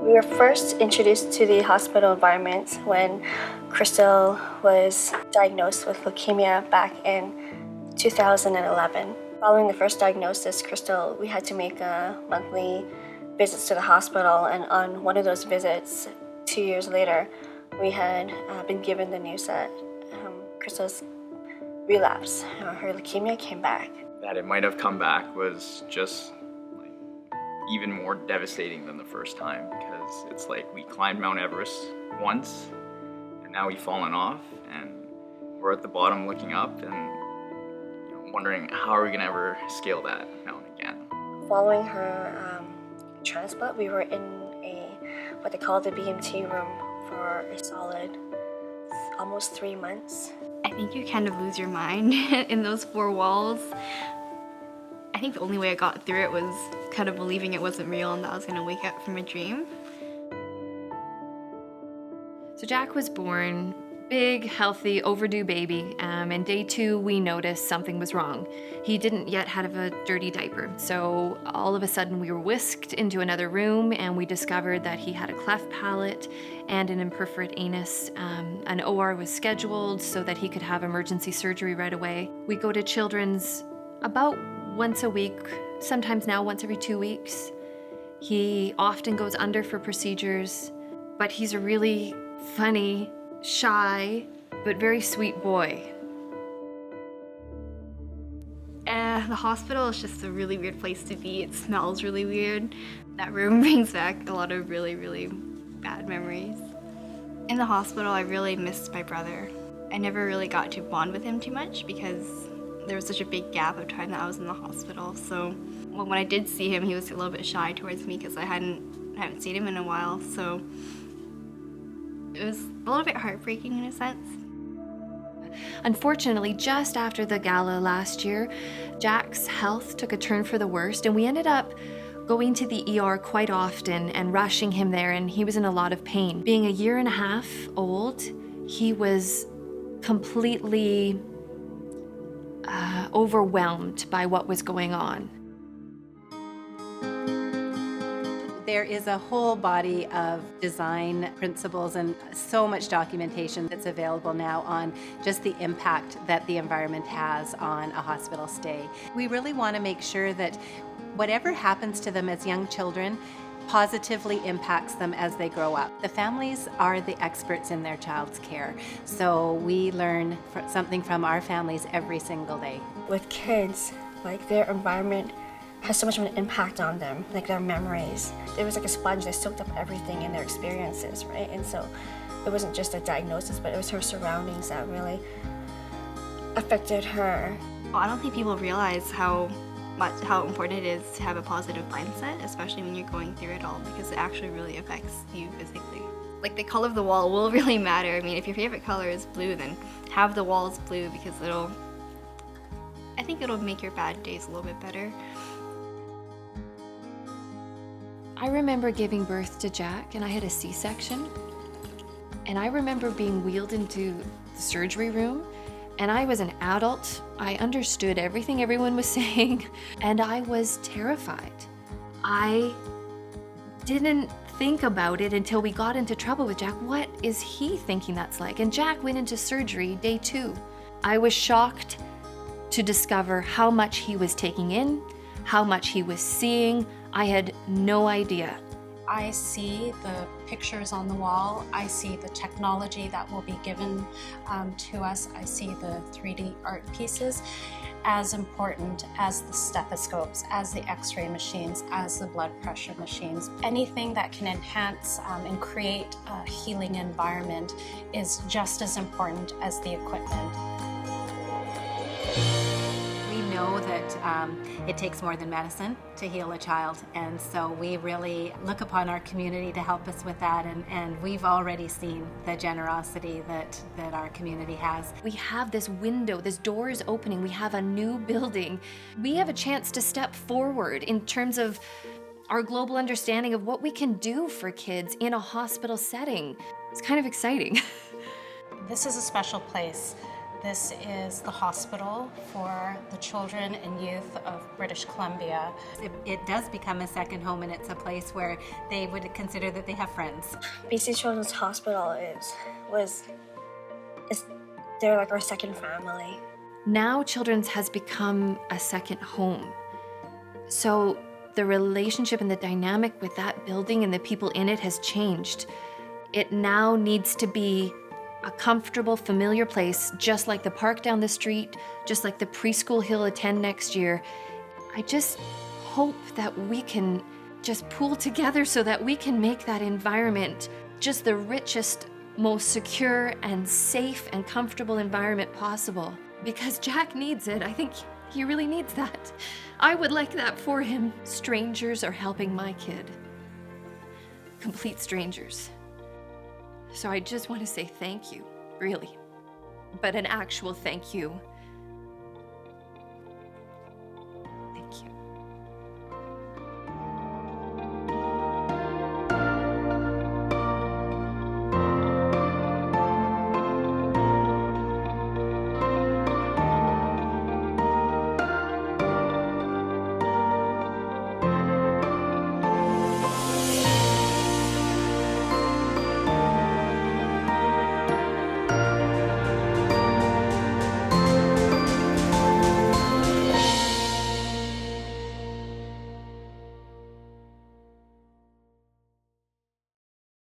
We were first introduced to the hospital environment when Crystal was diagnosed with leukemia back in 2011. Following the first diagnosis, we had to make monthly visits to the hospital, and on one of those visits, 2 years later, we had been given the news that Crystal's relapse, her leukemia came back. That it might have come back was just even more devastating than the first time, because it's like we climbed Mount Everest once and now we've fallen off and we're at the bottom looking up and wondering how are we gonna ever scale that mountain again. Following her transplant, we were in what they call the BMT room for a solid almost 3 months. I think you kind of lose your mind in those 4 walls. I think the only way I got through it was kind of believing it wasn't real and that I was gonna wake up from a dream. So Jack was born, big, healthy, overdue baby, and day 2 we noticed something was wrong. He didn't yet have a dirty diaper, so all of a sudden we were whisked into another room and we discovered that he had a cleft palate and an imperforate anus. An OR was scheduled so that he could have emergency surgery right away. We go to Children's about once a week, sometimes now once every 2 weeks. He often goes under for procedures, but he's a really funny, shy, but very sweet boy. The hospital is just a really weird place to be. It smells really weird. That room brings back a lot of really, really bad memories. In the hospital, I really missed my brother. I never really got to bond with him too much because there was such a big gap of time that I was in the hospital. So when I did see him, he was a little bit shy towards me because I hadn't seen him in a while. So it was a little bit heartbreaking in a sense. Unfortunately, just after the gala last year, Jack's health took a turn for the worst, and we ended up going to the ER quite often and rushing him there, and he was in a lot of pain. Being a 1.5 years old, he was completely overwhelmed by what was going on. There is a whole body of design principles and so much documentation that's available now on just the impact that the environment has on a hospital stay. We really want to make sure that whatever happens to them as young children positively impacts them as they grow up. The families are the experts in their child's care, so we learn something from our families every single day. With kids, like their environment has so much of an impact on them, like their memories. It was like a sponge that soaked up everything in their experiences, right? And so it wasn't just a diagnosis, but it was her surroundings that really affected her. Well, I don't think people realize how important it is to have a positive mindset, especially when you're going through it all, because it actually really affects you physically. Like the color of the wall will really matter. I mean, if your favorite color is blue, then have the walls blue because I think it'll make your bad days a little bit better. I remember giving birth to Jack, and I had a C-section. And I remember being wheeled into the surgery room, and I was an adult. I understood everything everyone was saying, and I was terrified. I didn't think about it until we got into trouble with Jack. What is he thinking that's like? And Jack went into surgery day 2. I was shocked to discover how much he was taking in, how much he was seeing. I had no idea. I see the pictures on the wall. I see the technology that will be given to us. I see the 3D art pieces as important as the stethoscopes, as the x-ray machines, as the blood pressure machines. Anything that can enhance and create a healing environment is just as important as the equipment. We know that it takes more than medicine to heal a child, and so we really look upon our community to help us with that, and we've already seen the generosity that our community has. We have this window, this door is opening, we have a new building. We have a chance to step forward in terms of our global understanding of what we can do for kids in a hospital setting. It's kind of exciting. This is a special place This is the hospital for the children and youth of British Columbia. It does become a second home, and it's a place where they would consider that they have friends. BC Children's Hospital they're like our second family. Now Children's has become a second home. So the relationship and the dynamic with that building and the people in it has changed. It now needs to be a comfortable, familiar place, just like the park down the street, just like the preschool he'll attend next year. I just hope that we can just pool together so that we can make that environment just the richest, most secure and safe and comfortable environment possible. Because Jack needs it. I think he really needs that. I would like that for him. Strangers are helping my kid. Complete strangers. So I just want to say thank you, really. But an actual thank you